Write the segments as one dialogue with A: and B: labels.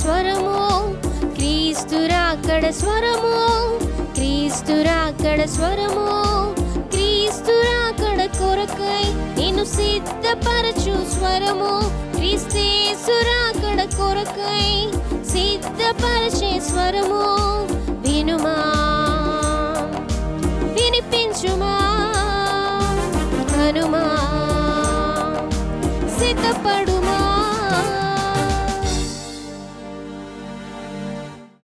A: స్వరము, క్రీస్తు రాకడ స్వరము, క్రీస్తు రాకడ స్వరము, క్రీస్తు రాకడ కొరకై నిన్ను సిద్ధపరచు స్వరము, క్రీస్తేసు రాకడ కొరకై సిద్ధపరచే స్వరము. వినుమా, వినిపించుమా, కనుమా, సిద్ధపడుమా.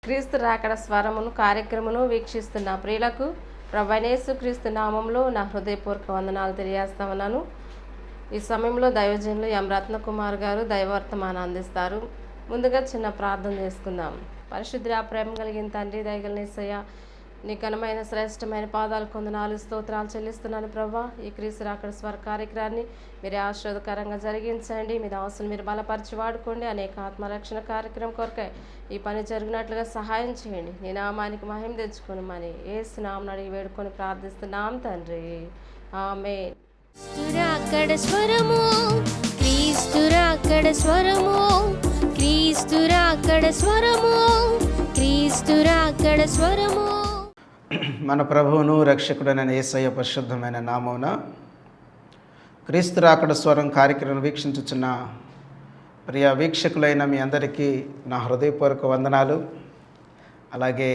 B: క్రీస్తు రాకడ స్వరమును కార్యక్రమను వీక్షిస్తున్న ప్రియులకు ప్రభువైన యేసుక్రీస్తు నామంలో నా హృదయపూర్వక వందనాలు తెలియజేస్తా ఉన్నాను. ఈ సమయంలో దైవజనులు ఎం రత్నకుమార్ గారు దైవవర్తమానం అందిస్తారు. ముందుగా చిన్న ప్రార్థన చేసుకుందాం. పరిశుద్ధ ప్రేమ కలిగిన తండ్రి, దయగల యేసయ్య, నీ ఘనమైన శ్రేష్టమైన పాదాలు కొందనాలు స్తోత్రాలు చెల్లిస్తున్నాను ప్రభా. ఈ క్రీస్తు రాకడ స్వర కార్యక్రమాన్ని మీరే ఆశీర్వాదకరంగా జరిగించండి. మీ దాసులు మీరు బలపరిచి వాడుకోండి. అనేక ఆత్మరక్షణ కార్యక్రమం కొరకై ఈ పని జరిగినట్లుగా సహాయం చేయండి. నీ నామానికి మహిమ తెచ్చుకొని మని యేసు నామమున అడిగి వేడుకొని ప్రార్థిస్తున్నాం తండ్రి, ఆమేన్.
A: రాకడ స్వరము, క్రీస్తు రాకడ స్వరము, క్రీస్తు రాకడ స్వరము, క్రీస్తు రాకడ స్వరము.
C: మన ప్రభువును రక్షకుడైన యేసయ్య పరిశుద్ధమైన నామమున క్రీస్తు రాకడ స్వరం కార్యక్రమం వీక్షించుచున్న ప్రియ వీక్షకులైన మీ అందరికీ నా హృదయపూర్వక వందనాలు, అలాగే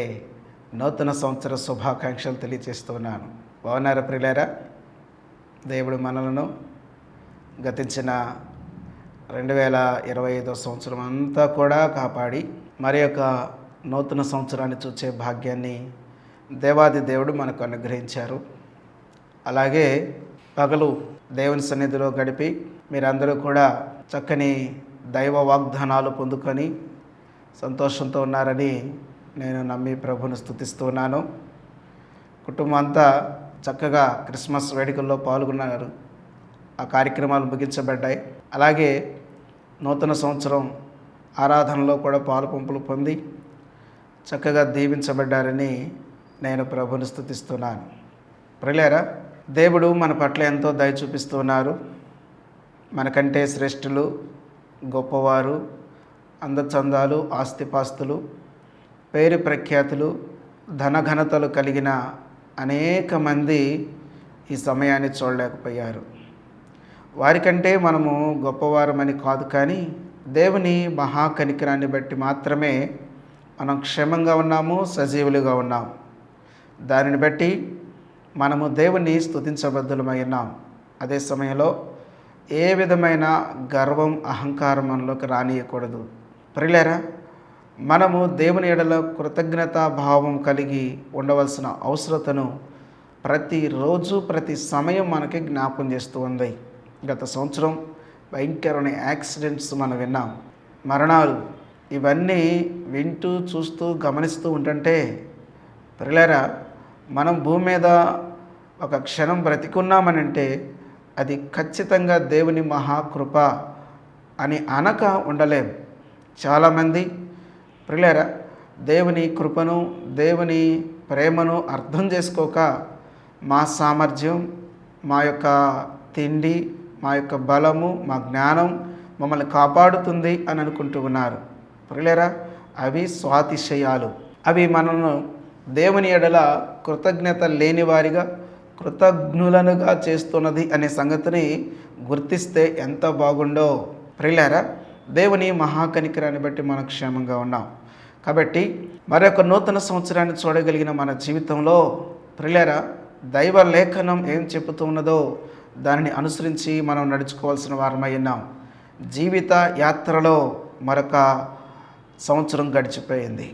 C: నూతన సంవత్సర శుభాకాంక్షలు తెలియజేస్తున్నాను. బాగున్నారా ప్రియులారా? దేవుడు మనలను గతించిన 2025 సంవత్సరం అంతా కూడా కాపాడి మరి యొక్క నూతన సంవత్సరాన్ని చూసే భాగ్యాన్ని దేవాది దేవుడు మనకు అనుగ్రహించారు. అలాగే పగలు దేవుని సన్నిధిలో గడిపి మీరందరూ కూడా చక్కని దైవ వాగ్దానాలు పొందుకొని సంతోషంతో ఉన్నారని నేను నమ్మి ప్రభువును స్తుతిస్తున్నాను. కుటుంబం అంతా చక్కగా క్రిస్మస్ వేడుకల్లో పాల్గొన్నారు. ఆ కార్యక్రమాలు ముగించబడ్డాయి. అలాగే నూతన సంవత్సరం ఆరాధనలో కూడా పాలుపంపులు పొంది చక్కగా దీవించబడ్డారని నేను ప్రభువును స్తుతిస్తున్నాను. ప్రియులారా, దేవుడు మన పట్ల ఎంతో దయ చూపిస్తున్నారు. మనకంటే శ్రేష్ఠులు, గొప్పవారు, అందచందాలు, ఆస్తిపాస్తులు, పేరు ప్రఖ్యాతులు, ధనఘనతలు కలిగిన అనేక మంది ఈ సమయాన్ని చూడలేకపోయారు. వారికంటే మనము గొప్పవారమని కాదు, కానీ దేవుని మహాకనికరాన్ని బట్టి మాత్రమే మనం క్షేమంగా ఉన్నాము, సజీవులుగా ఉన్నాము. దానిని బట్టి మనము దేవుని స్తుతించబద్దులమై ఉన్నాం. అదే సమయంలో ఏ విధమైన గర్వం, అహంకారం మనలోకి రానియకూడదు. ప్రియులారా, మనము దేవుని ఎడల కృతజ్ఞతా భావం కలిగి ఉండవలసిన అవసరతను ప్రతిరోజు ప్రతి సమయం మనకి జ్ఞాపకం చేస్తూ ఉంది. గత సంవత్సరం భయంకరమైన యాక్సిడెంట్స్ మనం విన్నాం, మరణాలు, ఇవన్నీ వింటూ చూస్తూ గమనిస్తూ ఉంటుంటే ప్రియులారా, మనం భూమి మీద ఒక క్షణం బ్రతికున్నామనంటే అది ఖచ్చితంగా దేవుని మహాకృప అని అనక ఉండలేం. చాలామంది ప్రియులారా దేవుని కృపను, దేవుని ప్రేమను అర్థం చేసుకోక మా సామర్థ్యం, మా యొక్క తిండి, మా యొక్క బలము, మా జ్ఞానం మమ్మల్ని కాపాడుతుంది అని అనుకుంటూ ఉన్నారు. ప్రియులారా, అవి స్వాతిశయాలు. అవి మనను దేవుని ఎడల కృతజ్ఞత లేని వారిగా, కృతజ్ఞులనుగా చేస్తున్నది అనే సంగతిని గుర్తిస్తే ఎంత బాగుండో. ప్రియులారా, దేవుని మహాకనికరాన్ని బట్టి మనం క్షేమంగా ఉన్నాం. కాబట్టి మరొక నూతన సంవత్సరాన్ని చూడగలిగిన మన జీవితంలో ప్రియులారా, దైవ లేఖనం ఏం చెబుతున్నదో దానిని అనుసరించి మనం నడుచుకోవాల్సిన వారమై ఉన్నాం. జీవిత యాత్రలో మరొక సంవత్సరం గడిచిపోయింది.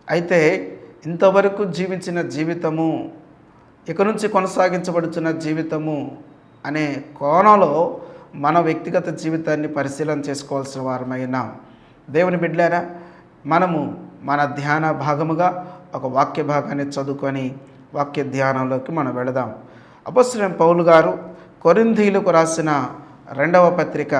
C: అయితే ఇంతవరకు జీవించిన జీవితము, ఇక నుంచి కొనసాగించబడుతున్న జీవితము అనే కోణంలో మన వ్యక్తిగత జీవితాన్ని పరిశీలన చేసుకోవాల్సిన వారమై ఉన్నాం. దేవుని బిడ్డలారా, మనము మన ధ్యాన భాగముగా ఒక వాక్య భాగాన్ని చదువుకొని వాక్య ధ్యానంలోకి మనం వెళదాం. అపొస్తలుడైన పౌలు గారు కొరింథీయులకు రాసిన 2వ పత్రిక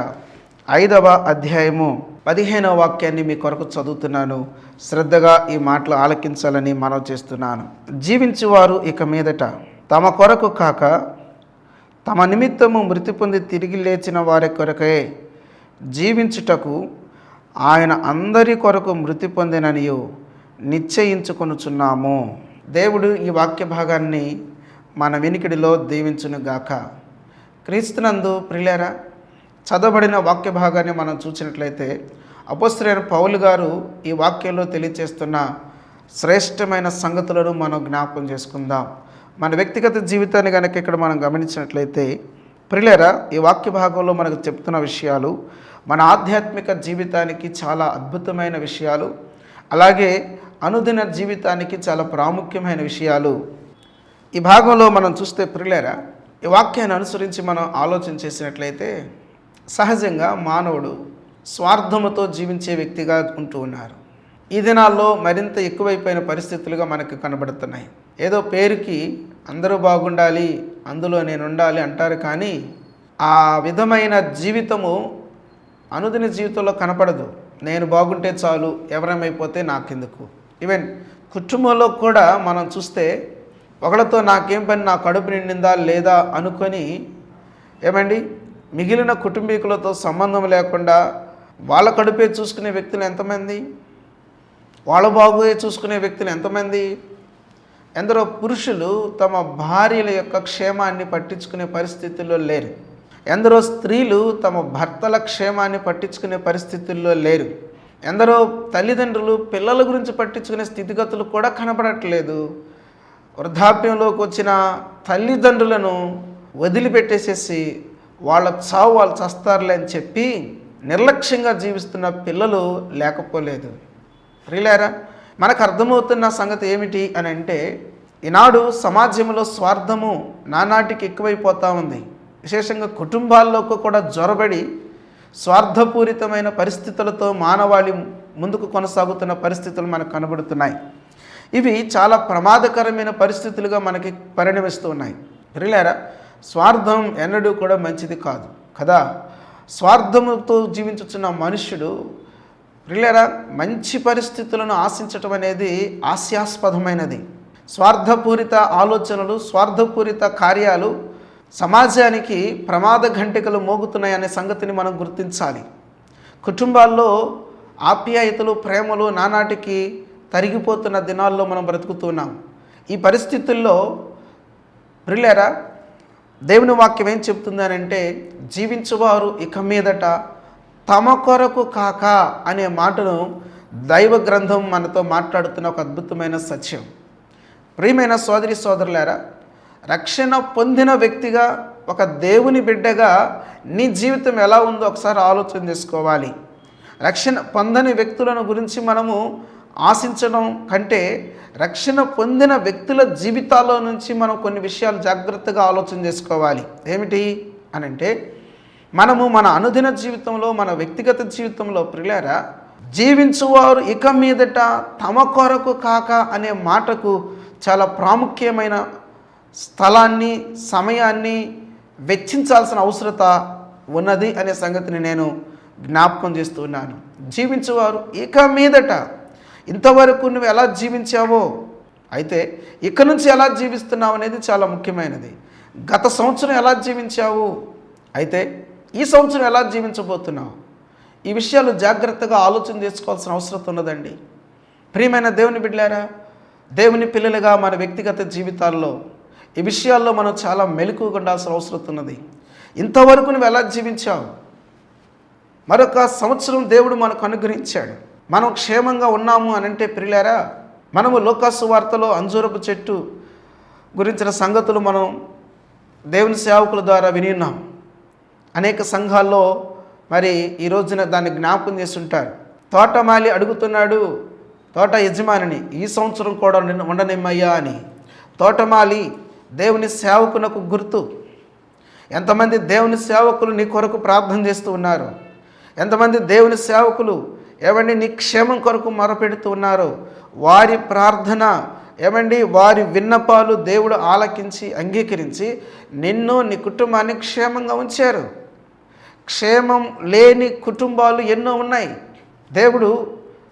C: 5వ అధ్యాయము 15వ వాక్యాన్ని మీ కొరకు చదువుతున్నాను. శ్రద్ధగా ఈ మాటలు ఆలకించాలని మనవి చేస్తున్నాను. జీవించువారు ఇక మీదట తమ కొరకు కాక తమ నిమిత్తము మృతి పొంది తిరిగి లేచిన వారి కొరకే జీవించుటకు ఆయన అందరి కొరకు మృతి పొందిననియు నిశ్చయించుకొనుచున్నాము. దేవుడు ఈ వాక్య భాగాన్ని మన వినికిడిలో దీవించునుగాక. క్రీస్తునందు ప్రియులారా, చదవబడిన వాక్య భాగాన్ని మనం చూసినట్లయితే అపోస్తలుడైన పౌలు గారు ఈ వాక్యంలో తెలియచేస్తున్న శ్రేష్టమైన సంగతులను మనం జ్ఞాపకం చేసుకుందాం. మన వ్యక్తిగత జీవితాన్ని కనుక ఇక్కడ మనం గమనించినట్లయితే ప్రియులారా, ఈ వాక్య భాగంలో మనకు చెప్తున్న విషయాలు మన ఆధ్యాత్మిక జీవితానికి చాలా అద్భుతమైన విషయాలు, అలాగే అనుదిన జీవితానికి చాలా ప్రాముఖ్యమైన విషయాలు. ఈ భాగంలో మనం చూస్తే ప్రియులారా, ఈ వాక్యాన్ని అనుసరించి మనం ఆలోచన చేసినట్లయితే సహజంగా మానవుడు స్వార్థముతో జీవించే వ్యక్తిగా ఉంటూ ఉన్నారు. ఈ దినాల్లో మరింత ఎక్కువైపోయిన పరిస్థితులుగా మనకు కనబడుతున్నాయి. ఏదో పేరుకి అందరూ బాగుండాలి, అందులో నేను ఉండాలి అంటారు, కానీ ఆ విధమైన జీవితము అనుదిన జీవితంలో కనపడదు. నేను బాగుంటే చాలు, ఎవరేమైపోతే నాకెందుకు. ఈవెన్ కుటుంబంలో కూడా మనం చూస్తే ఒకళ్ళతో నాకేం పని, నా కడుపు నిండిందా లేదా అనుకొని మిగిలిన కుటుంబీకులతో సంబంధం లేకుండా వాళ్ళ కడుపే చూసుకునే వ్యక్తులు ఎంతమంది, వాళ్ళ బాగోయే చూసుకునే వ్యక్తులు ఎంతమంది. ఎందరో పురుషులు తమ భార్యల యొక్క క్షేమాన్ని పట్టించుకునే పరిస్థితుల్లో లేరు. ఎందరో స్త్రీలు తమ భర్తల క్షేమాన్ని పట్టించుకునే పరిస్థితుల్లో లేరు. ఎందరో తల్లిదండ్రులు పిల్లల గురించి పట్టించుకునే స్థితిగతులు కూడా కనపడట్లేదు. వృద్ధాప్యంలోకి వచ్చిన తల్లిదండ్రులను వదిలిపెట్టేసేసి వాళ్ళ చావు వాళ్ళు చస్తారులే అని చెప్పి నిర్లక్ష్యంగా జీవిస్తున్న పిల్లలు లేకపోలేదు. ప్రియులారా, మనకు అర్థమవుతున్న సంగతి ఏమిటి అని అంటే, ఈనాడు సమాజంలో స్వార్థము నానాటికి ఎక్కువైపోతూ ఉంది. విశేషంగా కుటుంబాల్లోకి కూడా జొరబడి స్వార్థపూరితమైన పరిస్థితులతో మానవాళి ముందుకు కొనసాగుతున్న పరిస్థితులు మనకు కనబడుతున్నాయి. ఇవి చాలా ప్రమాదకరమైన పరిస్థితులుగా మనకి పరిణమిస్తూ ఉన్నాయి. ప్రియులారా, స్వార్థం ఎన్నడూ కూడా మంచిది కాదు కదా. స్వార్థముతో జీవించుచున్న మనుష్యుడు ప్రియులారా మంచి పరిస్థితులను ఆశించటం అనేది హాస్యాస్పదమైనది. స్వార్థపూరిత ఆలోచనలు, స్వార్థపూరిత కార్యాలు సమాజానికి ప్రమాద ఘంటికలు మోగుతున్నాయనే సంగతిని మనం గుర్తించాలి. కుటుంబాల్లో ఆప్యాయతలు, ప్రేమలు నానాటికి తరిగిపోతున్న దినాల్లో మనం బ్రతుకుతున్నాం. ఈ పరిస్థితుల్లో ప్రియులారా, దేవుని వాక్యం ఏం చెప్తుంది అని అంటే, జీవించువారు ఇక మీదట తమ కొరకు కాక అనే మాటను దైవ గ్రంథం మనతో మాట్లాడుతున్న ఒక అద్భుతమైన సత్యం. ప్రియమైన సోదరి సోదరులారా, రక్షణ పొందిన వ్యక్తిగా, ఒక దేవుని బిడ్డగా నీ జీవితం ఎలా ఉందో ఒకసారి ఆలోచన చేసుకోవాలి. రక్షణ పొందని వ్యక్తులను గురించి మనము ఆశించడం కంటే రక్షణ పొందిన వ్యక్తుల జీవితాల్లో నుంచి మనం కొన్ని విషయాలు జాగ్రత్తగా ఆలోచన చేసుకోవాలి. ఏమిటి అని అంటే, మనము మన అనుదిన జీవితంలో, మన వ్యక్తిగత జీవితంలో ప్రియులారా, జీవించువారు ఇక మీదట తమ కొరకు కాక అనే మాటకు చాలా ప్రాముఖ్యమైన స్థలాన్ని, సమయాన్ని వెచ్చించాల్సిన అవసరత ఉన్నది అనే సంగతిని నేను జ్ఞాపకం చేస్తున్నాను. జీవించువారు ఇక మీదట, ఇంతవరకు నువ్వు ఎలా జీవించావో, అయితే ఇక నుంచి ఎలా జీవిస్తున్నావు అనేది చాలా ముఖ్యమైనది. గత సంవత్సరం ఎలా జీవించావు, అయితే ఈ సంవత్సరం ఎలా జీవించబోతున్నావు, ఈ విషయాలు జాగ్రత్తగా ఆలోచన చేసుకోవాల్సిన అవసరం ఉన్నదండి. ప్రియమైన దేవుని బిడ్డలారా, దేవుని పిల్లలుగా మన వ్యక్తిగత జీవితాల్లో ఈ విషయాల్లో మనం చాలా మెలకువగా ఉండాల్సిన అవసరం ఉన్నది. ఇంతవరకు నువ్వు ఎలా జీవించావు, మరొక సంవత్సరం దేవుడు మనకు అనుగ్రహించాడు, మనం క్షేమంగా ఉన్నాము అని అంటే ప్రియులారా, మనము లోకాసు వార్తలో అంజూరపు చెట్టు గురించిన సంగతులు మనం దేవుని సేవకుల ద్వారా విని ఉన్నాం. అనేక సంఘాల్లో మరి ఈ రోజున దాన్ని జ్ఞాపకం చేసి ఉంటారు. తోటమాలి అడుగుతున్నాడు తోట యజమానిని, ఈ సంవత్సరం కూడా ఉండనిమ్మయ్యా అని. తోటమాలి దేవుని సేవకునకు గుర్తు. ఎంతమంది దేవుని సేవకులు నీ కొరకు ప్రార్థన చేస్తూ ఉన్నారు, ఎంతమంది దేవుని సేవకులు నీ క్షేమం కొరకు మొరపెడుతూ ఉన్నారు. వారి ప్రార్థన వారి విన్నపాలు దేవుడు ఆలకించి అంగీకరించి నిన్ను, నీ కుటుంబాన్ని క్షేమంగా ఉంచారు. క్షేమం లేని కుటుంబాలు ఎన్నో ఉన్నాయి. దేవుడు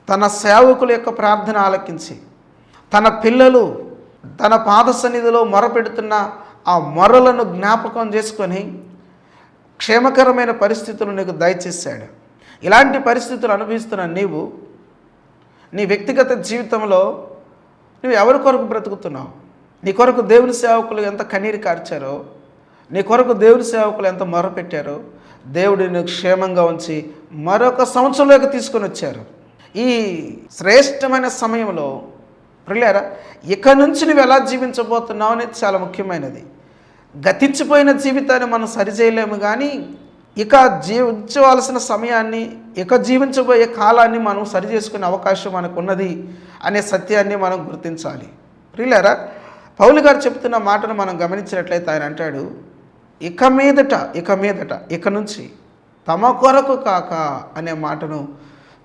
C: తన సేవకుల యొక్క ప్రార్థన ఆలకించి, తన పిల్లలు తన పాద సన్నిధిలో మొరపెడుతున్న ఆ మొరలను జ్ఞాపకం చేసుకొని క్షేమకరమైన పరిస్థితులు నీకు దయచేశాడు. ఇలాంటి పరిస్థితులు అనుభవిస్తున్న నీవు నీ వ్యక్తిగత జీవితంలో నువ్వు ఎవరి కొరకు బ్రతుకుతున్నావు? నీ కొరకు దేవుని సేవకులు ఎంత కన్నీరు కార్చారో, నీ కొరకు దేవుని సేవకులు ఎంత మొరపెట్టారో దేవుడిని క్షేమంగా ఉంచి మరొక సంవత్సరంలోకి తీసుకొని వచ్చారు. ఈ శ్రేష్టమైన సమయంలో ప్రియులారా, ఇక నుంచి నువ్వు ఎలా జీవించబోతున్నావు అనేది చాలా ముఖ్యమైనది. గతించిపోయిన జీవితాన్ని మనం సరిచేయలేము, కానీ ఇక జీవించవలసిన సమయాన్ని, ఇక జీవించబోయే కాలాన్ని మనం సరి చేసుకునే అవకాశం మనకు ఉన్నది అనే సత్యాన్ని మనం గుర్తించాలి. ప్రియులారా, పౌలు గారు చెప్తున్న మాటను మనం గమనించినట్లయితే ఆయన అంటాడు, ఇక నుంచి తమ కొరకు కాక అనే మాటను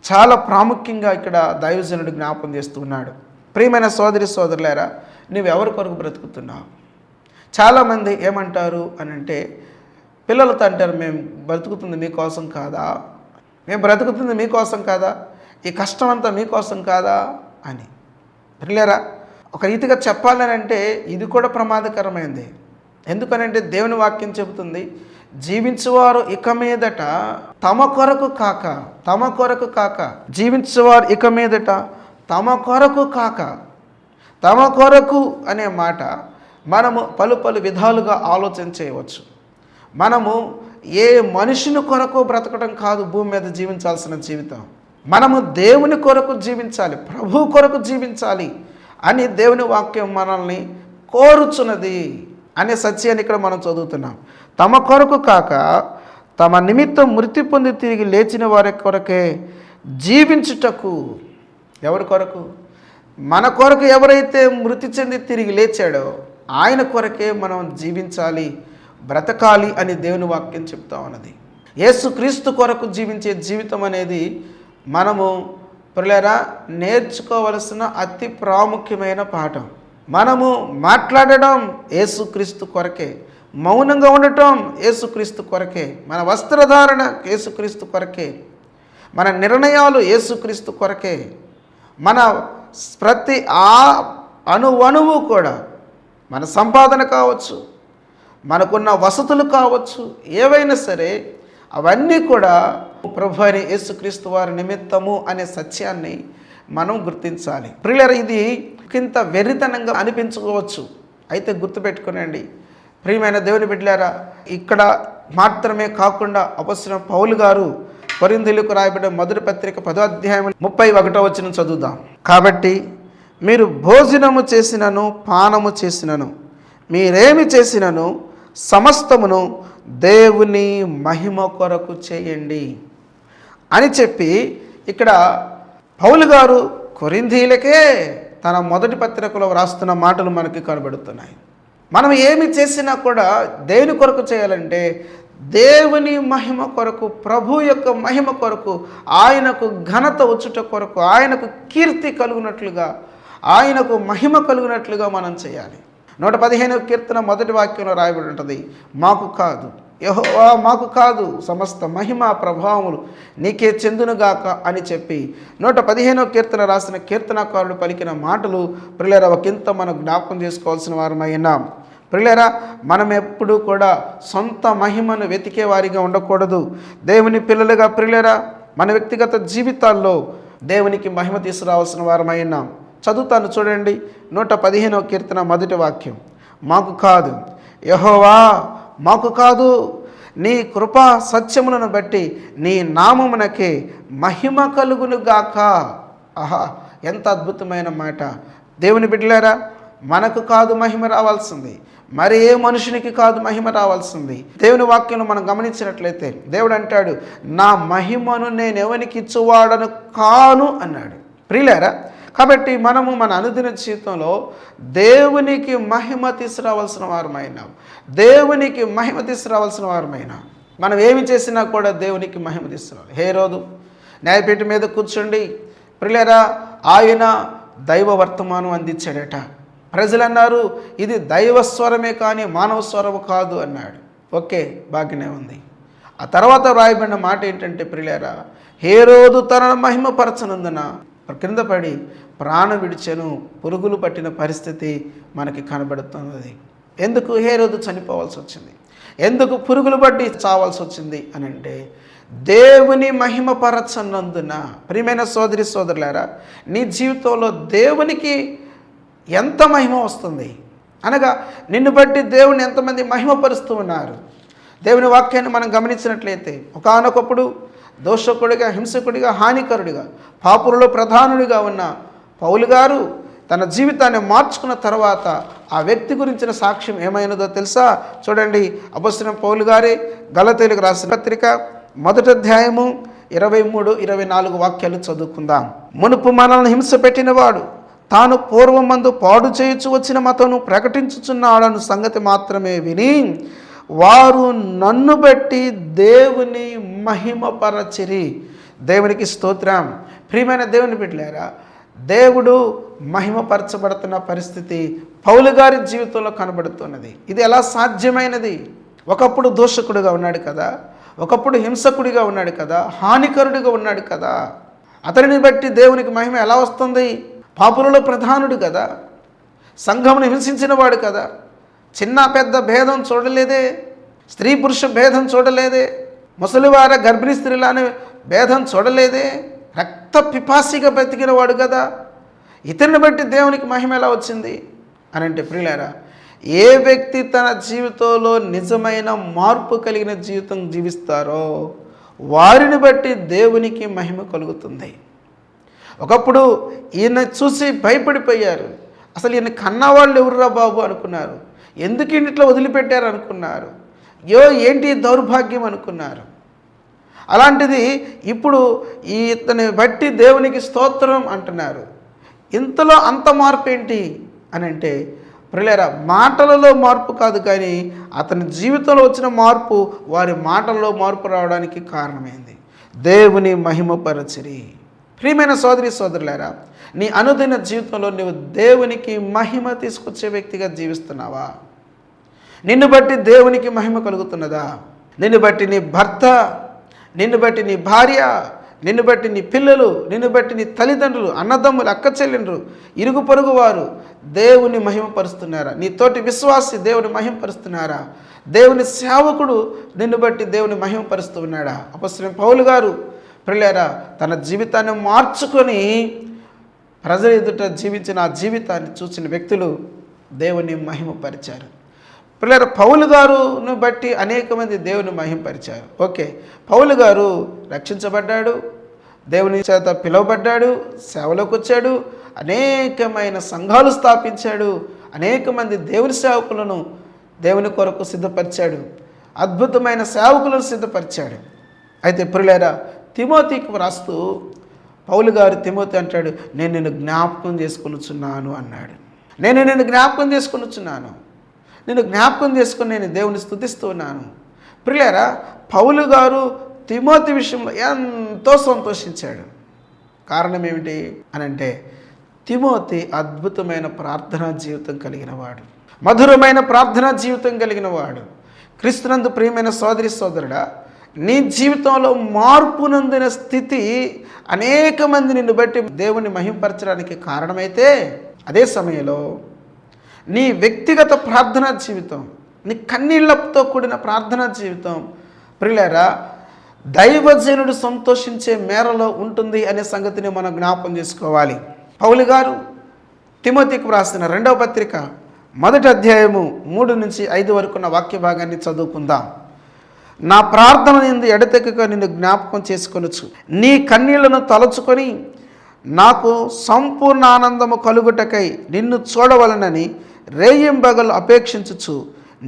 C: చాలా ప్రాముఖ్యంగా ఇక్కడ దైవజనుడు జ్ఞాపం చేస్తున్నాడు. ప్రియమైన సోదరి సోదరులారా, నువ్వెవరి కొరకు బ్రతుకుతున్నావు? చాలామంది ఏమంటారు అని అంటే, పిల్లలతో అంటారు, మేము బ్రతుకుతుంది మీకోసం కాదా, మేము బ్రతుకుతుంది మీకోసం కాదా, ఈ కష్టం అంతా మీకోసం కాదా అని. పిల్లరా, ఒక రీతిగా చెప్పాలని అంటే ఇది కూడా ప్రమాదకరమైంది. ఎందుకనంటే దేవుని వాక్యం చెబుతుంది, జీవించువారు ఇక మీదట తమ కొరకు కాక జీవించువారు ఇక మీదట తమ కొరకు అనే మాట మనము పలు విధాలుగా ఆలోచన చేయవచ్చు. మనము ఏ మనుషుని కొరకు బ్రతకడం కాదు భూమి మీద జీవించాల్సిన జీవితం. మనము దేవుని కొరకు జీవించాలి, ప్రభు కొరకు జీవించాలి అని దేవుని వాక్యం మనల్ని కోరుచున్నది అనే సత్యాన్ని ఇక్కడ మనం చదువుతున్నాం. తమ కొరకు కాక తమ నిమిత్తం మృతి పొంది తిరిగి లేచిన వారి కొరకే జీవించుటకు. ఎవరి కొరకు? మన కొరకు ఎవరైతే మృతి చెంది తిరిగి లేచాడో ఆయన కొరకే మనం జీవించాలి, బ్రతకాలి అని దేవుని వాక్యం చెప్తా ఉన్నది. యేసుక్రీస్తు కొరకు జీవించే జీవితం అనేది మనము ప్రియులారా నేర్చుకోవలసిన అతి ప్రాముఖ్యమైన పాఠం. మనము మాట్లాడడం యేసుక్రీస్తు కొరకే, మౌనంగా ఉండటం యేసుక్రీస్తు కొరకే, మన వస్త్రధారణ యేసుక్రీస్తు కొరకే, మన నిర్ణయాలు యేసుక్రీస్తు కొరకే, మన ప్రతి అణువు కూడా, మన సంపాదన కావచ్చు, మనకున్న వసతులు కావచ్చు, ఏవైనా సరే అవన్నీ కూడా ప్రభు అయిన యేసుక్రీస్తు వారి నిమిత్తము అనే సత్యాన్ని మనం గుర్తించాలి. ప్రియులారా, ఇది ఇంత వెర్రితనంగా అనిపించుకోవచ్చు, అయితే గుర్తుపెట్టుకునండి ప్రియమైన దేవుని బిడ్డలారా, ఇక్కడ మాత్రమే కాకుండా అపొస్తలుడైన పౌలు గారు కొరింథీయులకు రాయబడిన మొదటి పత్రిక 10వ అధ్యాయం 31వ వచనం చదువుదాం. కాబట్టి మీరు భోజనము చేసినను పానము చేసినను మీరేమి చేసినను సమస్తమును దేవుని మహిమ కొరకు చేయండి అని చెప్పి ఇక్కడ పౌలు గారు కొరింథీయులకే తన మొదటి పత్రికలో వ్రాస్తున్న మాటలు మనకి కనబడుతున్నాయి. మనం ఏమి చేసినా కూడా దేవుని కొరకు చేయాలంటే దేవుని మహిమ కొరకు, ప్రభు యొక్క మహిమ కొరకు, ఆయనకు ఘనత వచ్చుట కొరకు, ఆయనకు కీర్తి కలుగునట్లుగా, ఆయనకు మహిమ కలుగునట్లుగా మనం చేయాలి. 115వ కీర్తన మొదటి వాక్యంలో రాయబడి ఉంటుంది, మాకు కాదు యెహోవా మాకు కాదు సమస్త మహిమ ప్రభావములు నీకే చెందునుగాక అని చెప్పి 115వ కీర్తన రాసిన కీర్తనకారుడు పలికిన మాటలు ప్రియులారా ఒకంత మనం జ్ఞాపకం చేసుకోవాల్సిన వారమైనాం. ప్రియులారా, మనం ఎప్పుడూ కూడా సొంత మహిమను వెతికే వారిగా ఉండకూడదు. దేవుని పిల్లలుగా ప్రియులారా మన వ్యక్తిగత జీవితాల్లో దేవునికి మహిమ తీసుకురావాల్సిన వారమైనాం. చదువుతాను చూడండి, 115వ కీర్తన మొదటి వాక్యం, మాకు కాదు యెహోవా మాకు కాదు, నీ కృపా సత్యములను బట్టి నీ నామమునకే మహిమ కలుగునుగాక. ఆహా, ఎంత అద్భుతమైన మాట. దేవుని బిడ్డలారా, మనకు కాదు మహిమ రావాల్సింది, మరి ఏ మనుషునికి కాదు మహిమ రావాల్సింది. దేవుని వాక్యం మనం గమనించినట్లయితే దేవుడు అంటాడు, నా మహిమను నేను ఎవరికి ఇచ్చువాడను కాను అన్నాడు. ప్రియులారా, కాబట్టి మనము మన అనుదిన జీవితంలో దేవునికి మహిమ తీసుకురావాల్సిన వారమైనాం, దేవునికి మహిమ తీసుకురావాల్సిన వారమైనా. మనం ఏమి చేసినా కూడా దేవునికి మహిమ తీసుకురావాలి. హేరోదు న్యాయపీఠం మీద కూర్చోండి ప్రియులారా, ఆయన దైవ వర్తమానం అందించాడట. ప్రజలు అన్నారు, ఇది దైవ స్వరమే కానీ మానవ స్వరము కాదు అన్నాడు. ఓకే, బాగానే ఉంది. ఆ తర్వాత రాయబడిన మాట ఏంటంటే ప్రియులారా, హేరోదు తనను మహిమపరచనందున క్రింద పడి ప్రాణం విడిచెను, పురుగులు పట్టిన పరిస్థితి మనకి కనబడుతున్నది. ఎందుకు హేరోదు చనిపోవాల్సి వచ్చింది, ఎందుకు పురుగులు పట్టి చావాల్సి వచ్చింది అని అంటే దేవుని మహిమపరచనందున. ప్రియమైన సోదరి సోదరులారా, నీ జీవితంలో దేవునికి ఎంత మహిమ వస్తుంది అనగా నిన్ను బట్టి దేవుని ఎంతమంది మహిమపరుస్తూ ఉన్నారు. దేవుని వాక్యాన్ని మనం గమనించినట్లయితే ఒకానొకప్పుడు దోషకుడిగా, హింసకుడిగా, హానికరుడిగా, పాపులలో ప్రధానుడిగా ఉన్న పౌలు గారు తన జీవితాన్ని మార్చుకున్న తర్వాత ఆ వ్యక్తి గురించిన సాక్ష్యం ఏమైనదో తెలుసా? చూడండి, అపొస్తలుడైన పౌలు గారే గలతీయులకు రాసిన పత్రిక 1వ అధ్యాయము 23-24 వాక్యాలు చదువుకుందాం. మునుపు మనల్ని హింస పెట్టినవాడు తాను పూర్వమందు పాడు చేయుచు వచ్చిన మతను ప్రకటించుచున్నాడన్న సంగతి మాత్రమే విని వారు నన్ను బట్టి దేవుని మహిమపరచిరి. దేవునికి స్తోత్రం. ప్రియమైన దేవుని బిడ్డలారా, దేవుడు మహిమపరచబడుతున్న పరిస్థితి పౌలు గారి జీవితంలో కనబడుతున్నది. ఇది ఎలా సాధ్యమైనది? ఒకప్పుడు దోషకుడిగా ఉన్నాడు కదా, ఒకప్పుడు హింసకుడిగా ఉన్నాడు కదా, హానికరుడిగా ఉన్నాడు కదా. అతనిని బట్టి దేవునికి మహిమ ఎలా వస్తుంది? పాపులలో ప్రధానుడు కదా, సంఘమును హింసించిన వాడు కదా, చిన్న పెద్ద భేదం చూడలేదే, స్త్రీ పురుష భేదం చూడలేదే, ముసలివార గర్భిణీ స్త్రీల అనే భేదం చూడలేదే, రక్త పిపాసిగా బ్రతికిన వాడు కదా. ఇతన్ని బట్టి దేవునికి మహిమ ఎలా వచ్చింది అని అంటే, ప్రియులారా, ఏ వ్యక్తి తన జీవితంలో నిజమైన మార్పు కలిగిన జీవితం జీవిస్తారో వారిని బట్టి దేవునికి మహిమ కలుగుతుంది. ఒకప్పుడు ఈయన చూసి భయపడిపోయారు. అసలు ఈయన కన్నవాళ్ళు ఎవరురా బాబు అనుకున్నారు. ఎందుకు ఇంట్లో వదిలిపెట్టారు అనుకున్నారు. ఏంటి దౌర్భాగ్యం అనుకున్నారు. అలాంటిది ఇప్పుడు ఇతని బట్టి దేవునికి స్తోత్రం అంటున్నారు. ఇంతలో అంత మార్పు ఏంటి అని అంటే, ప్రియులారా, మాటలలో మార్పు కాదు, కానీ అతని జీవితంలో వచ్చిన మార్పు వారి మాటల్లో మార్పు రావడానికి కారణమైంది. దేవుని మహిమపరచిరి. ప్రియమైన సోదరి సోదరులారా, నీ అనుదిన జీవితంలో నువ్వు దేవునికి మహిమ తీసుకొచ్చే వ్యక్తిగా జీవిస్తున్నావా? నిన్ను బట్టి దేవునికి మహిమ కలుగుతున్నదా? నిన్ను బట్టి నీ భర్త, నిన్ను బట్టి నీ భార్య, నిన్ను బట్టి నీ పిల్లలు, నిన్ను బట్టి నీ తల్లిదండ్రులు, అన్నదమ్ములు, అక్క చెల్లెండ్రు, ఇరుగు పొరుగు వారు దేవుని మహిమపరుస్తున్నారా? నీ తోటి విశ్వాసి దేవుని మహిమపరుస్తున్నారా? దేవుని సేవకుడు నిన్ను బట్టి దేవుని మహిమపరుస్తూ ఉన్నాడా? అపొస్తలుడైన పౌలు గారు ప్రియులారా తన జీవితాన్ని మార్చుకొని ప్రజల ఎదుట జీవించిన ఆ జీవితాన్ని చూసిన వ్యక్తులు దేవుని మహిమపరిచారు. ప్రియులారా, పౌలు గారును బట్టి అనేక మంది దేవుని మహిమపరిచారు. ఓకే, పౌలు గారు రక్షించబడ్డాడు, దేవుని చేత పిలువబడ్డాడు, సేవలోకి వచ్చాడు, అనేకమైన సంఘాలు స్థాపించాడు, అనేక మంది దేవుని సేవకులను దేవుని కొరకు సిద్ధపరిచాడు, అద్భుతమైన సేవకులను సిద్ధపరిచాడు. అయితే ప్రియులారా, తిమోతికి వ్రాస్తూ పౌలు గారు తిమోతి అంటాడు, నేను నిన్ను జ్ఞాపకం చేసుకొనుచున్నాను అన్నాడు. నేను నిన్ను జ్ఞాపకం చేసుకొనుచున్నాను, నేను జ్ఞాపకం చేసుకుని నేను దేవుని స్తుతిస్తూ ఉన్నాను. ప్రియులారా, పౌలు గారు తిమోతి విషయంలో ఎంతో సంతోషించాడు. కారణం ఏమిటి అని అంటే, తిమోతి అద్భుతమైన ప్రార్థనా జీవితం కలిగిన వాడు, మధురమైన ప్రార్థనా జీవితం కలిగిన వాడు. క్రీస్తునందు ప్రియమైన సోదరి సోదరుడా, నీ జీవితంలో మార్పు నొందిన స్థితి అనేక మంది నిన్ను బట్టి దేవుని మహింపరచడానికి కారణమైతే, అదే సమయంలో నీ వ్యక్తిగత ప్రార్థనా జీవితం, నీ కన్నీళ్లతో కూడిన ప్రార్థనా జీవితం ప్రియులారా దైవజనుడు సంతోషించే మేరలో ఉంటుంది అనే సంగతిని మనం జ్ఞాపకం చేసుకోవాలి. పౌలు గారు తిమోతికి వ్రాసిన 2వ పత్రిక 1వ అధ్యాయము 3-5 వరకు ఉన్న వాక్య భాగాన్ని చదువుకుందాం. నా ప్రార్థన నిందు ఎడతెక్కగా నిన్ను జ్ఞాపకం చేసుకొనొచ్చు, నీ కన్నీళ్లను తలచుకొని నాకు సంపూర్ణ ఆనందము కలుగుటకై నిన్ను చూడవలనని రేయింబగలు అపేక్షించుచు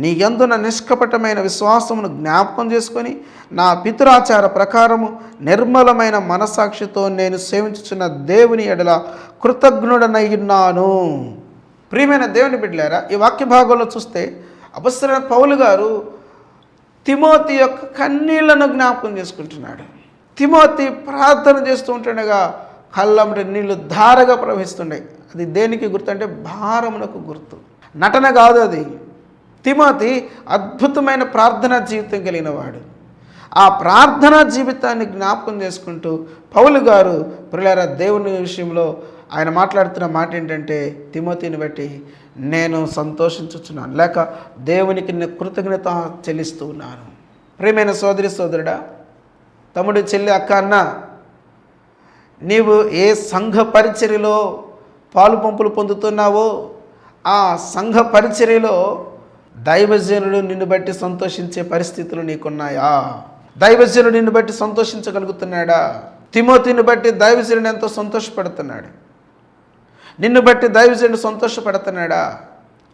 C: నీ యందున నిష్కపటమైన విశ్వాసమును జ్ఞాపకం చేసుకొని నా పితరాచార ప్రకారము నిర్మలమైన మనసాక్షితో నేను సేవించుచున్న దేవుని ఎడల కృతజ్ఞుడనయ్యున్నాను. ప్రియమైన దేవుని బిడ్డలారా, ఈ వాక్య భాగంలో చూస్తే అపొస్తలుడైన పౌలు గారు తిమోతి యొక్క కన్నీళ్లను జ్ఞాపకం చేసుకుంటున్నాడు. తిమోతి ప్రార్థన చేస్తూ ఉంటుండగా కళ్ళంటి నీళ్లు ధారగా ప్రవహిస్తుండే. అది దేనికి గుర్తు అంటే భారమునకు గుర్తు, నటన కాదు అది. తిమోతి అద్భుతమైన ప్రార్థనా జీవితం కలిగిన వాడు. ఆ ప్రార్థనా జీవితాన్ని జ్ఞాపకం చేసుకుంటూ పౌలు గారు ప్రియులారా దేవుని విషయంలో ఆయన మాట్లాడుతున్న మాట ఏంటంటే, తిమోతిని బట్టి నేను సంతోషించుచున్నాను, లేక దేవునికి నేను కృతజ్ఞత చెల్లిస్తూ ఉన్నాను. ప్రియమైన సోదరి సోదరుడా, తమ్ముడు, చెల్లి, అక్క, అన్న, నీవు ఏ సంఘ పరిచర్యలో పాలు పంపులు పొందుతున్నావో ఆ సంఘ పరిచర్యలో దైవజనుడు నిన్ను బట్టి సంతోషించే పరిస్థితులు నీకున్నాయా? దైవజనుడు నిన్ను బట్టి సంతోషించగలుగుతున్నాడా? తిమోతిని బట్టి దైవజనుడు ఎంతో సంతోషపడుతున్నాడు. నిన్ను బట్టి దైవజనుడు సంతోషపడుతున్నాడా?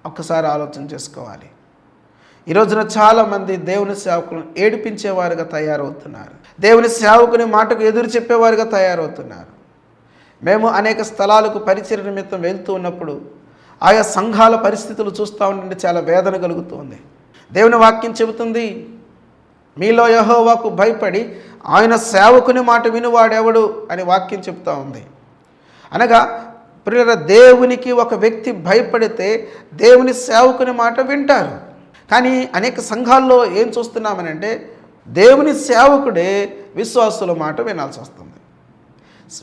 C: ఒక్కసారి ఆలోచన చేసుకోవాలి. ఈ రోజున చాలామంది దేవుని సేవకులను ఏడిపించేవారుగా తయారవుతున్నారు. దేవుని సేవకుని మాటకు ఎదురు చెప్పేవారుగా తయారవుతున్నారు. మేము అనేక స్థలాలకు పరిచర్య నిమిత్తం వెళ్తూ ఉన్నప్పుడు ఆయా సంఘాల పరిస్థితులు చూస్తూ ఉంటే చాలా వేదన కలుగుతుంది. దేవుని వాక్యం చెబుతుంది, మీలో యెహోవాకు భయపడి ఆయన సేవకుని మాట వినువాడెవడు అని వాక్యం చెప్తూ ఉంది. అనగా ప్రియుల, దేవునికి ఒక వ్యక్తి భయపడితే దేవుని సేవకుని మాట వింటారు. కానీ అనేక సంఘాల్లో ఏం చూస్తున్నామనంటే దేవుని సేవకుడే విశ్వాసుల మాట వినాల్సి వస్తుంది.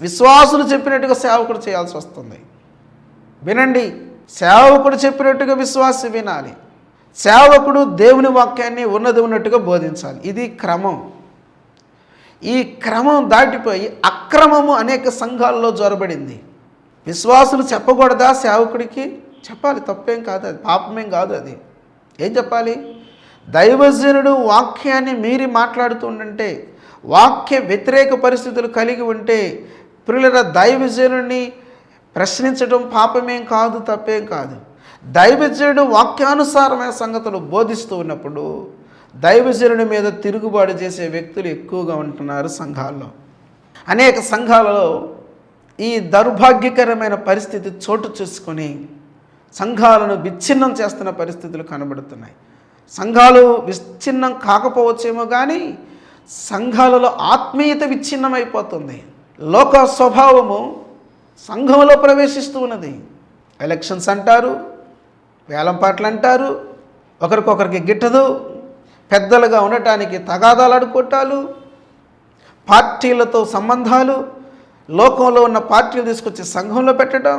C: విశ్వాసులు చెప్పినట్టుగా సేవకుడు చేయాల్సి వస్తుంది. వినండి, సేవకుడు చెప్పినట్టుగా విశ్వాసి వినాలి. సేవకుడు దేవుని వాక్యాన్ని ఉన్నది ఉన్నట్టుగా బోధించాలి. ఇది క్రమం. ఈ క్రమం దాటిపోయి అక్రమము అనేక సంఘాల్లో జొరబడింది. విశ్వాసులు చెప్పకూడదా? సేవకుడికి చెప్పాలి, తప్పేం కాదు, అది పాపమేం కాదు. అది ఏం చెప్పాలి? దైవజనుడు వాక్యాన్ని మీరి మాట్లాడుతుంటే, వాక్య వ్యతిరేక పరిస్థితులు కలిగి ఉంటే ప్రియుల దైవజనుడిని ప్రశ్నించడం పాపమేం కాదు, తప్పేం కాదు. దైవజనుడు వాక్యానుసారమైన సంగతులు బోధిస్తూ ఉన్నప్పుడు దైవజనుడి మీద తిరుగుబాటు చేసే వ్యక్తులు ఎక్కువగా ఉంటున్నారు సంఘాల్లో. అనేక సంఘాలలో ఈ దౌర్భాగ్యకరమైన పరిస్థితి చోటు చేసుకొని సంఘాలను విచ్ఛిన్నం చేస్తున్న పరిస్థితులు కనబడుతున్నాయి. సంఘాలు విచ్ఛిన్నం కాకపోవచ్చేమో కానీ సంఘాలలో ఆత్మీయత విచ్ఛిన్నమైపోతుంది. లోక స్వభావము సంఘంలో ప్రవేశిస్తూ ఉన్నది. ఎలక్షన్స్ అంటారు, వేలంపాట్లు అంటారు, ఒకరికొకరికి గిట్టదు, పెద్దలుగా ఉండటానికి తగాదాలు ఆడుకోవటాలు, పార్టీలతో సంబంధాలు, లోకంలో ఉన్న పార్టీలు తీసుకొచ్చి సంఘంలో పెట్టడం,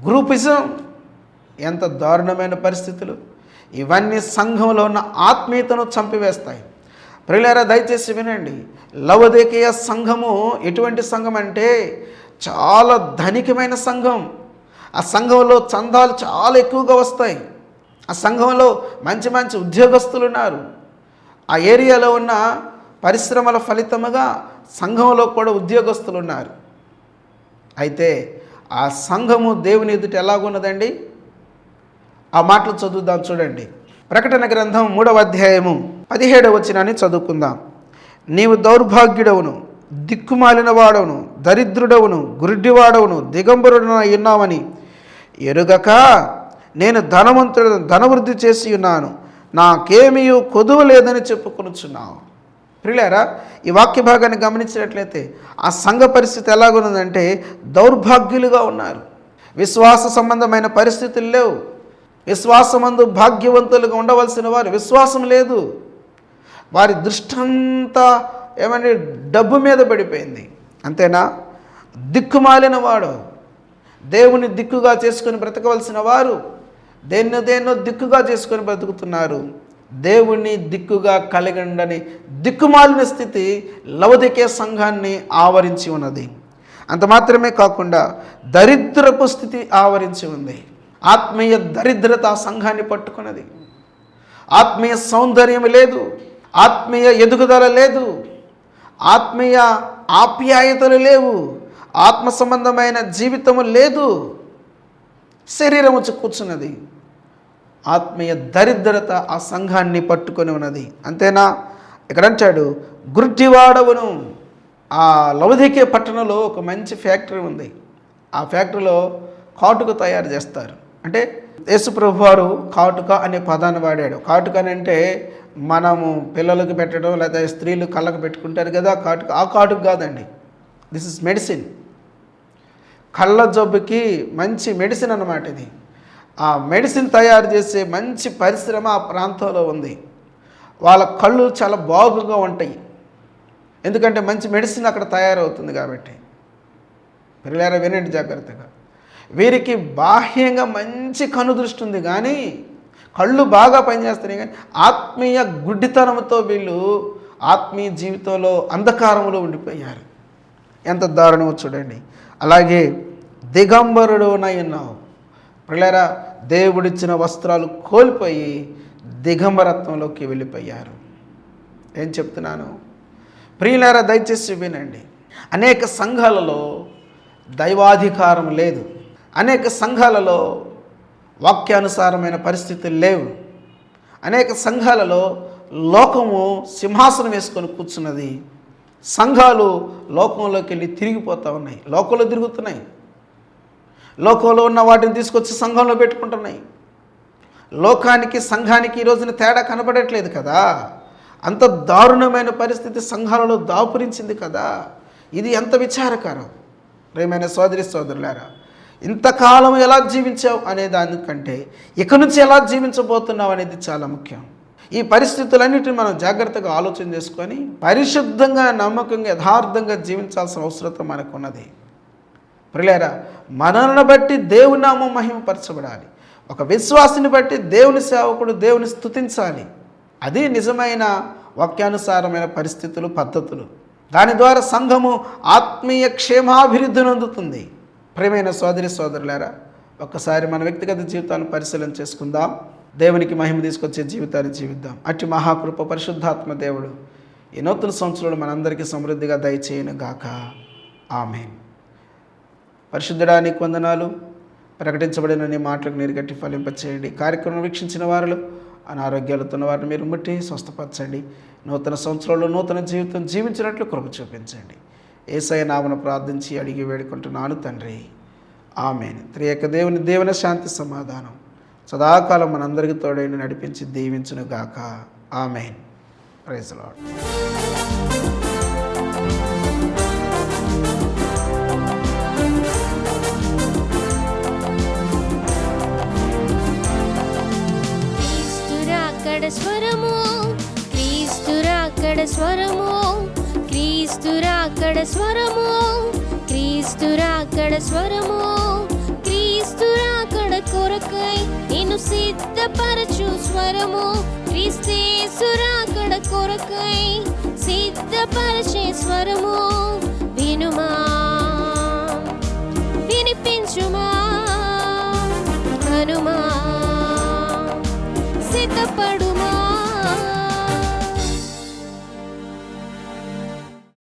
C: గ్రూపిజం, ఎంత దారుణమైన పరిస్థితులు. ఇవన్నీ సంఘంలో ఉన్న ఆత్మీయతను చంపివేస్తాయి. ప్రియులారా, దయచేసి వినండి. లవోదికీయ సంఘము ఎటువంటి సంఘం అంటే చాలా ధనికమైన సంఘం. ఆ సంఘంలో చందాలు చాలా ఎక్కువగా వస్తాయి. ఆ సంఘంలో మంచి మంచి ఉద్యోగస్తులు ఉన్నారు. ఆ ఏరియాలో ఉన్న పరిశ్రమల ఫలితముగా సంఘంలో కూడా ఉద్యోగస్తులు ఉన్నారు. అయితే ఆ సంఘము దేవుని ఎదుట ఎలాగున్నదండి? ఆ మాటలు చదువుదాం, చూడండి. ప్రకటన గ్రంథం 3వ అధ్యాయము 17వ వచనాన్ని చదువుకుందాం. నీవు దౌర్భాగ్యుడవును, దిక్కుమాలిన వాడవును, దరిద్రుడవును, గురుడ్డివాడవును, దిగంబరుడున ఉన్నావని ఎరుగక నేను ధనవృద్ధి చేసి ఉన్నాను, నాకేమీ కొదువ లేదని చెప్పుకొనుచున్నావు. ప్రియులారా, ఈ వాక్య భాగాన్ని గమనించినట్లయితే ఆ సంఘ పరిస్థితి ఎలాగున్నదంటే దౌర్భాగ్యులుగా ఉన్నారు. విశ్వాస సంబంధమైన పరిస్థితులు లేవు. విశ్వాసమందు భాగ్యవంతులుగా ఉండవలసిన వారు విశ్వాసం లేదు. వారి దృష్టంతా ఏమంటే డబ్బు మీద పడిపోయింది. అంతేనా? దిక్కుమాలిన వాడు, దేవుని దిక్కుగా చేసుకొని బ్రతకవలసిన వారు దేన్నో దిక్కుగా చేసుకొని బ్రతుకుతున్నారు. దేవుని దిక్కుగా కలిగండని దిక్కుమాలిన స్థితి లవోదికీయ సంఘాన్ని ఆవరించి ఉన్నది. అంత మాత్రమే కాకుండా దరిద్రపు స్థితి ఆవరించి ఉంది. ఆత్మీయ దరిద్రత ఆ సంఘాన్ని పట్టుకున్నది. ఆత్మీయ సౌందర్యం లేదు, ఆత్మీయ ఎదుగుదల లేదు, ఆత్మీయ ఆప్యాయతలు లేవు, ఆత్మ సంబంధమైన జీవితము లేదు, శరీరము కూర్చున్నది. ఆత్మీయ దరిద్రత ఆ సంఘాన్ని పట్టుకొని ఉన్నది. అంతేనా? ఇక్కడ అంటాడు, గుడ్డివాడవును. ఆ లవోదికీయ పట్టణంలో ఒక మంచి ఫ్యాక్టరీ ఉంది. ఆ ఫ్యాక్టరీలో కాటుక తయారు చేస్తారు. అంటే యేసుప్రభు వారు కాటుక అనే పదాన్ని వాడాడు. కాటుక అంటే మనము పిల్లలకు పెట్టడం లేదా స్త్రీలు కళ్ళకు పెట్టుకుంటారు కదా కాటుక. ఆ కాటుక కాదండి, దిస్ ఇస్ మెడిసిన్. కళ్ళ జబ్బుకి మంచి మెడిసిన్ అన్నమాట ఇది. ఆ మెడిసిన్ తయారు చేసే మంచి పరిశ్రమ ఆ ప్రాంతంలో ఉంది. వాళ్ళ కళ్ళు చాలా బాగుగా ఉంటాయి, ఎందుకంటే మంచి మెడిసిన్ అక్కడ తయారవుతుంది కాబట్టి. పిల్లలారా, వినండి జాగ్రత్తగా. వీరికి బాహ్యంగా మంచి కనుదృష్టి ఉంది కానీ కళ్ళు బాగా పనిచేస్తున్నాయి, కానీ ఆత్మీయ గుడ్డితనంతో వీళ్ళు ఆత్మీయ జీవితంలో అంధకారంలో ఉండిపోయారు. ఎంత దారుణమో చూడండి. అలాగే దిగంబరుడునై ఉన్నావు. పిల్లరా, దేవుడిచ్చిన వస్త్రాలు కోల్పోయి దిగంబరత్వంలోకి వెళ్ళిపోయారు. ఏం చెప్తున్నాను ప్రియులారా, దయచేసి వినండి. అనేక సంఘాలలో దైవాధికారం లేదు. అనేక సంఘాలలో వాక్యానుసారమైన పరిస్థితులు లేవు. అనేక సంఘాలలో లోకము సింహాసనం వేసుకొని కూర్చున్నది. సంఘాలు లోకంలోకి వెళ్ళి తిరిగిపోతూ ఉన్నాయి, లోకంలో తిరుగుతున్నాయి. లోకంలో ఉన్న వాటిని తీసుకొచ్చి సంఘంలో పెట్టుకుంటున్నాయి. లోకానికి సంఘానికి ఈ రోజున తేడా కనబడట్లేదు కదా. అంత దారుణమైన పరిస్థితి సంఘాలలో దాపురించింది కదా. ఇది ఎంత విచారకరం. ప్రియమైన సోదరి సోదరులారా, ఇంతకాలం ఎలా జీవించావు అనే దానికంటే ఇక నుంచి ఎలా జీవించబోతున్నావు అనేది చాలా ముఖ్యం. ఈ పరిస్థితులన్నిటిని మనం జాగ్రత్తగా ఆలోచన చేసుకొని పరిశుద్ధంగా, నమ్మకంగా, యథార్థంగా జీవించాల్సిన అవసరం మనకున్నది. ప్రియులారా, మనల్ని బట్టి దేవుని నామం మహిమపరచబడాలి. ఒక విశ్వాసిని బట్టి దేవుని సేవకుడు దేవుని స్తుతించాలి. అది నిజమైన వాక్యానుసారమైన పరిస్థితులు, పద్ధతులు. దాని ద్వారా సంఘము ఆత్మీయ క్షేమాభివృద్ధిని అందుతుంది. ప్రియమైన సోదరి సోదరులారా, ఒక్కసారి మన వ్యక్తిగత జీవితాలను పరిశీలన చేసుకుందాం. దేవునికి మహిమ తీసుకొచ్చే జీవితాన్ని జీవిద్దాం. అట్టి మహాకృప పరిశుద్ధాత్మ దేవుడు ఈ నూతన సంవత్సరంలో మనందరికీ సమృద్ధిగా దయచేయను గాక. ఆమేన్. పరిశుద్ధుడా, నీకు వందనాలు. ప్రకటించబడిన నీ మాటలకు నీరు గట్టి ఫలింపచేయండి. కార్యక్రమం వీక్షించిన వారిలో అనారోగ్యాలతో ఉన్న వారిని మీరు ముట్టి స్వస్థపరచండి. నూతన సంవత్సరంలో నూతన జీవితం జీవించినట్లు కృప చూపించండి. యేసయ్య నామమున ప్రార్థించి అడిగి వేడుకుంటున్నాను తండ్రి. ఆమేన్. త్రియక దేవుని శాంతి సమాధానం సదాకాలం మనందరికీ తోడైన నడిపించి దీవించును గాక. ఆమేన్. Praise Lord.
A: స్వరము క్రీస్తురాకడ స్వరము, క్రీస్తురాకడ స్వరము, క్రీస్తురాకడ స్వరము, క్రీస్తురాకడ కొరకై నిన్ను సిద్ధపరచు స్వరము, క్రీస్తేసురాకడ కొరకై సిద్ధపరచే స్వరము. వినుమా, వినిపించుమా, హనుమా, సిద్ధపడు